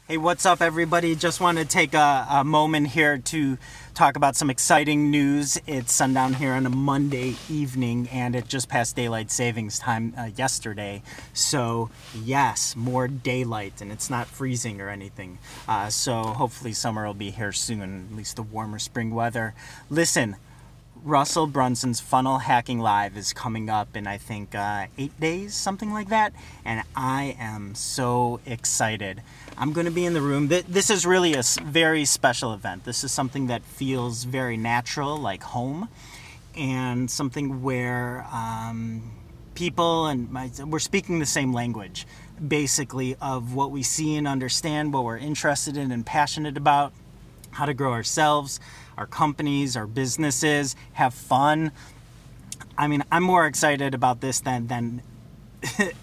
Hey, what's up, everybody? Just want to take a moment here to talk about some exciting news. It's sundown here on a Monday evening, and it just passed daylight savings time yesterday. So, yes, more daylight, and it's not freezing or anything. So hopefully summer will be here soon, at least the warmer spring weather. Listen, Russell Brunson's Funnel Hacking Live is coming up in, I think, 8 days, something like that. And I am so excited. I'm going to be in the room. This is really a very special event. This is something that feels very natural, like home, and something where people we're speaking the same language, basically, of what we see and understand, what we're interested in and passionate about, how to grow ourselves, our companies, our businesses, have fun. I mean, I'm more excited about this than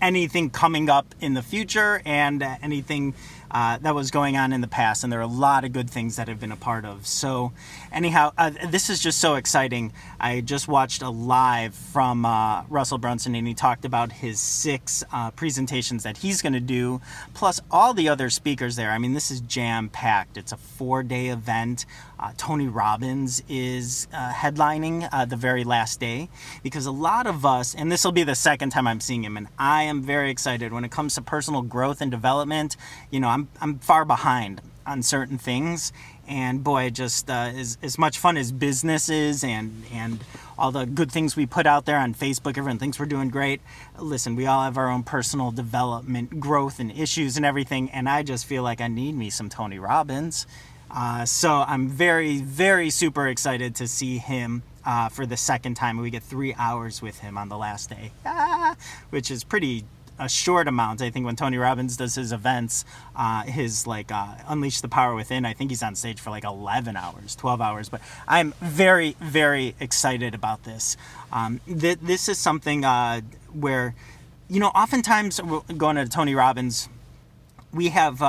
anything coming up in the future and anything that was going on in the past. And there are a lot of good things that I've been a part of. So anyhow, this is just so exciting. I just watched a live from Russell Brunson, and he talked about his 6 presentations that he's going to do, plus all the other speakers there. I mean, this is jam-packed. It's a 4-day event. Tony Robbins is headlining the very last day, because a lot of us, and this will be the second time I'm seeing him, and I am very excited when it comes to personal growth and development. You know, I'm far behind on certain things, and boy, just as much fun as business is and all the good things we put out there on Facebook, everyone thinks we're doing great. Listen, we all have our own personal development, growth, and issues and everything, and I just feel like I need me some Tony Robbins. So I'm very, very super excited to see him for the second time. We get 3 hours with him on the last day, which is a short amount. I think when Tony Robbins does his events, his Unleash the Power Within, I think he's on stage for like 11 hours, 12 hours. But I'm very, very excited about this. This is something where, you know, oftentimes going to Tony Robbins, we have,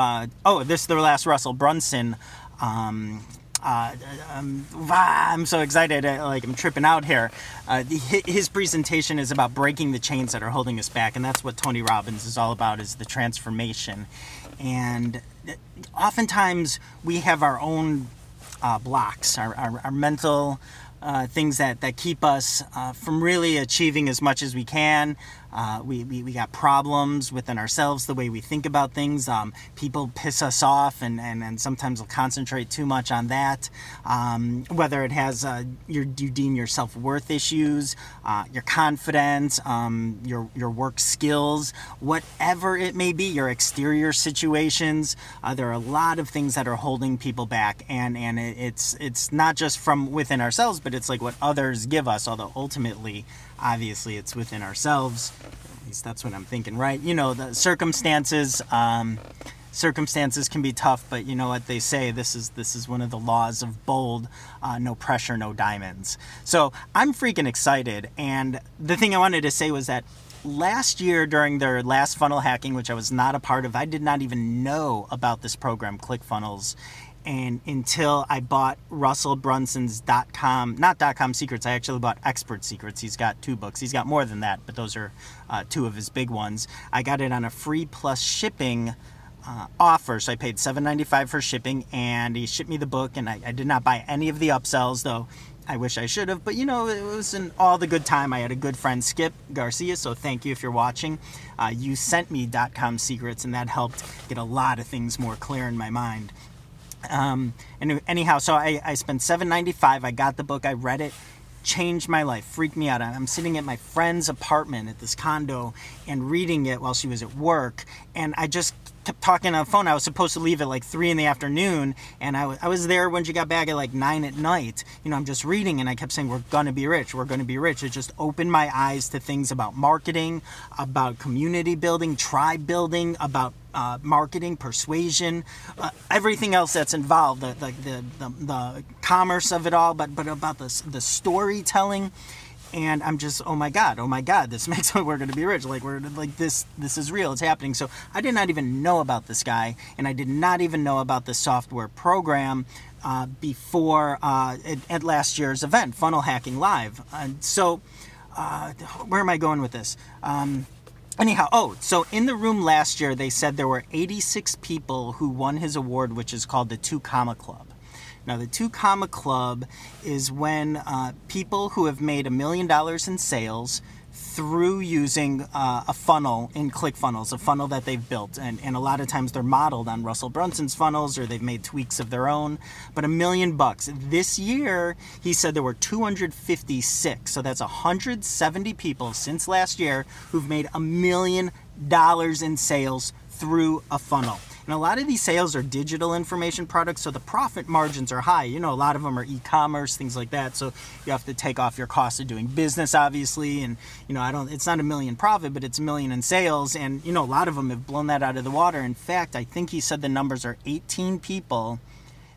this is the last Russell Brunson. I'm so excited, I'm tripping out here. His presentation is about breaking the chains that are holding us back, and that's what Tony Robbins is all about, is the transformation. And oftentimes we have our own blocks, our mental things that keep us from really achieving as much as we can. We got problems within ourselves, the way we think about things. People piss us off, and sometimes we'll concentrate too much on that. Whether it has you deem your self-worth issues, your confidence, your work skills, whatever it may be, your exterior situations. There are a lot of things that are holding people back, and it's not just from within ourselves, but it's like what others give us, although ultimately, obviously, it's within ourselves. At least that's what I'm thinking, right? You know, the circumstances can be tough, but you know what they say, this is one of the laws of bold, no pressure, no diamonds. So I'm freaking excited. And the thing I wanted to say was that last year during their last funnel hacking, which I was not a part of, I did not even know about this program, ClickFunnels. And until I bought Russell Brunson's .com, not .com secrets, I actually bought Expert Secrets. He's got 2 books. He's got more than that, but those are 2 of his big ones. I got it on a free plus shipping offer, so I paid $7.95 for shipping, and he shipped me the book, and I did not buy any of the upsells, though I wish I should have, but you know, it was in all the good time. I had a good friend, Skip Garcia, so thank you if you're watching. You sent me .com secrets, and that helped get a lot of things more clear in my mind. And anyhow, so I spent $7.95. I got the book. I read it. Changed my life. Freaked me out. I'm sitting at my friend's apartment at this condo and reading it while she was at work. And I just kept talking on the phone. I was supposed to leave at like 3 in the afternoon. And I was there when she got back at like 9 at night. You know, I'm just reading, and I kept saying, we're going to be rich. We're going to be rich. It just opened my eyes to things about marketing, about community building, tribe building, about marketing, persuasion, everything else that's involved, the commerce of it all, but about the storytelling. And I'm just, oh my God, this makes we're going to be rich. This is real. It's happening. So I did not even know about this guy, and I did not even know about the software program before at last year's event, Funnel Hacking Live. So where am I going with this? Anyhow, oh, so in the room last year, they said there were 86 people who won his award, which is called the 2 Comma Club. Now, the 2 Comma Club is when people who have made $1 million in sales through using a funnel in ClickFunnels, a funnel that they've built. And a lot of times they're modeled on Russell Brunson's funnels, or they've made tweaks of their own. But $1 million. This year, he said there were 256. So that's 170 people since last year who've made $1 million in sales through a funnel. And a lot of these sales are digital information products, so the profit margins are high. You know, a lot of them are e-commerce, things like that. So you have to take off your cost of doing business, obviously. And, you know, it's not $1 million profit, but it's $1 million in sales. And, you know, a lot of them have blown that out of the water. In fact, I think he said the numbers are 18 people.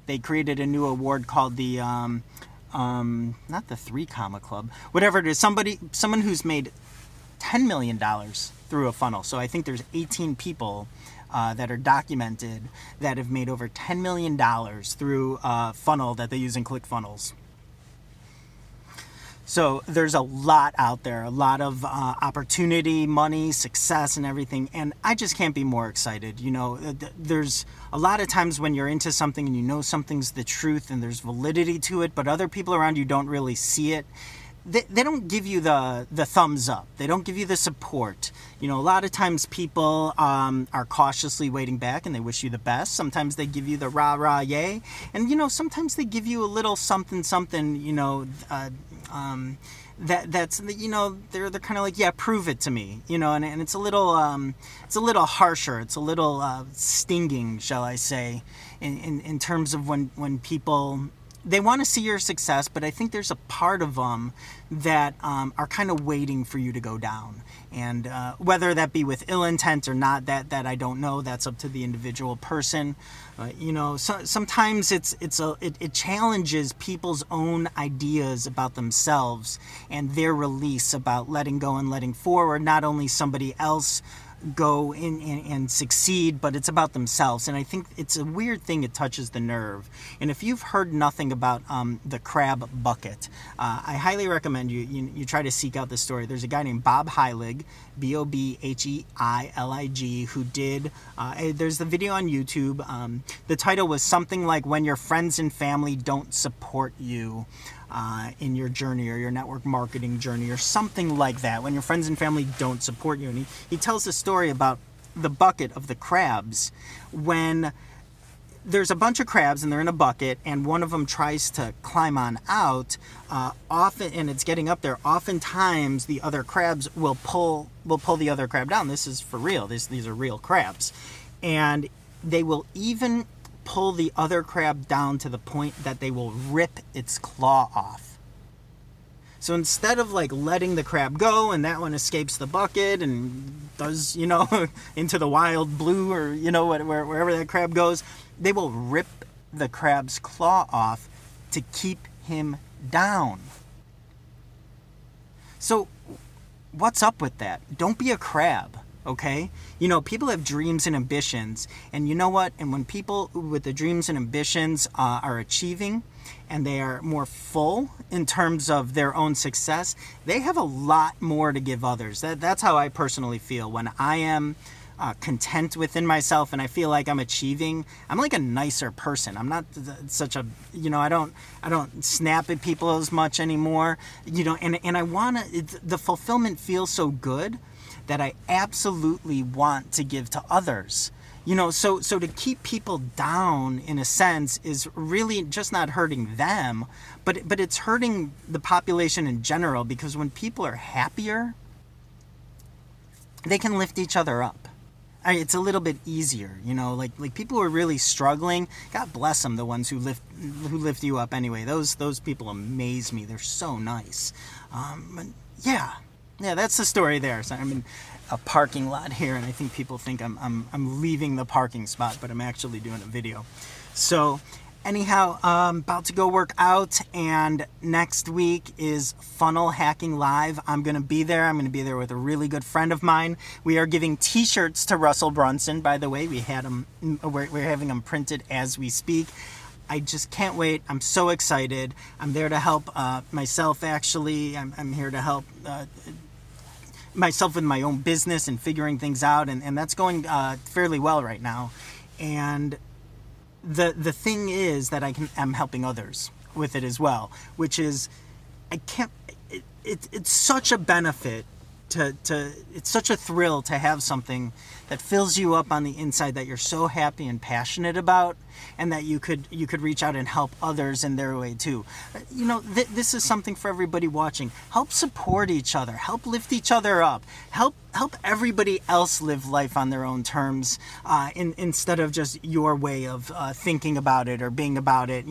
They created a new award called the, not the 3 Comma Club, whatever it is, someone who's made $10 million through a funnel. So I think there's 18 people that are documented that have made over $10 million through a funnel that they use in ClickFunnels. So there's a lot out there, a lot of opportunity, money, success, and everything. And I just can't be more excited. You know, there's a lot of times when you're into something and you know something's the truth and there's validity to it, but other people around you don't really see it. They don't give you the thumbs up. They don't give you the support. You know, a lot of times people are cautiously waiting back and they wish you the best. Sometimes they give you the rah, rah, yay. And, you know, sometimes they give you a little something, you know, that's, you know, they're kind of like, yeah, prove it to me, you know, and it's a little harsher. It's a little stinging, shall I say, in terms of when people, they want to see your success, but I think there's a part of them that are kind of waiting for you to go down. And whether that be with ill intent or not, that I don't know. That's up to the individual person. You know, sometimes it challenges people's own ideas about themselves and their release about letting go and letting forward. Not only somebody else go in and succeed, but it's about themselves. And I think it's a weird thing. It touches the nerve. And if you've heard nothing about the crab bucket, I highly recommend you try to seek out this story. There's a guy named Bob Heilig, Bobheilig, who did, there's the video on YouTube. The title was something like When Your Friends and Family Don't Support You in your journey, or your network marketing journey, or something like that, when your friends and family don't support you. And he tells a story about the bucket of the crabs. When there's a bunch of crabs and they're in a bucket and one of them tries to climb on out, often, and it's getting up there, oftentimes the other crabs will pull the other crab down. This is for real. These are real crabs. And they will even pull the other crab down to the point that they will rip its claw off. So instead of like letting the crab go and that one escapes the bucket and does, you know, into the wild blue, or, you know, wherever that crab goes, they will rip the crab's claw off to keep him down. So what's up with that? Don't be a crab. Okay? You know, people have dreams and ambitions, and you know what? And when people with the dreams and ambitions are achieving, and they are more full in terms of their own success, they have a lot more to give others. That's how I personally feel. When I am content within myself and I feel like I'm achieving, I'm like a nicer person. I'm not such a, you know, I don't snap at people as much anymore. You know, and I want to, the fulfillment feels so good that I absolutely want to give to others. You know, so to keep people down, in a sense, is really just not hurting them, but it's hurting the population in general, because when people are happier, they can lift each other up. It's a little bit easier, you know, like people who are really struggling, God bless them, the ones who lift you up anyway. Those people amaze me. They're so nice. But yeah, that's the story there. So I'm in a parking lot here, and I think people think I'm leaving the parking spot, but I'm actually doing a video. So anyhow, about to go work out, and next week is Funnel Hacking Live. I'm going to be there. I'm going to be there with a really good friend of mine. We are giving t-shirts to Russell Brunson, by the way. We're having them printed as we speak. I just can't wait. I'm so excited. I'm there to help myself, actually. I'm here to help myself with my own business and figuring things out, and that's going fairly well right now. And the thing is that I'm helping others with it as well, which is it's such a benefit to it's such a thrill to have something that fills you up on the inside that you're so happy and passionate about, and that you could reach out and help others in their way too. This is something for everybody watching. Help support each other, help lift each other up, help everybody else live life on their own terms, instead of just your way of thinking about it or being about it.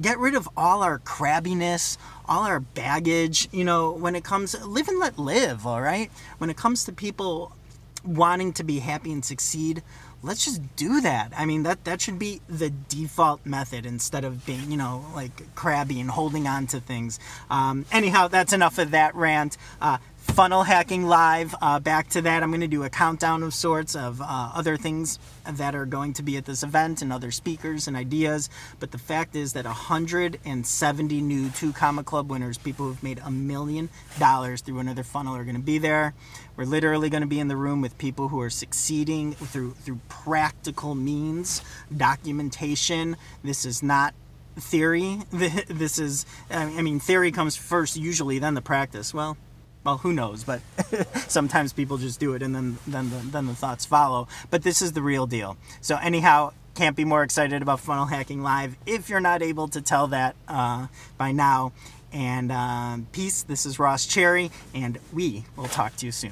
Get rid of all our crabbiness, all our baggage. When it comes, live and let live. All right. When it comes to people wanting to be happy and succeed, let's just do that. I mean, that should be the default method, instead of being, like crabby and holding on to things. Anyhow, that's enough of that rant. Funnel Hacking Live, back to that. I'm going to do a countdown of sorts of other things that are going to be at this event and other speakers and ideas. But the fact is that 170 new 2 Comma Club winners, people who've made $1 million through another funnel, are going to be there. We're literally going to be in the room with people who are succeeding through practical means, documentation. This is not theory. This is, theory comes first usually, then the practice. Well, who knows? But sometimes people just do it, and then the thoughts follow. But this is the real deal. So anyhow, can't be more excited about Funnel Hacking Live, if you're not able to tell that by now. And peace. This is Ross Cherry, and we will talk to you soon.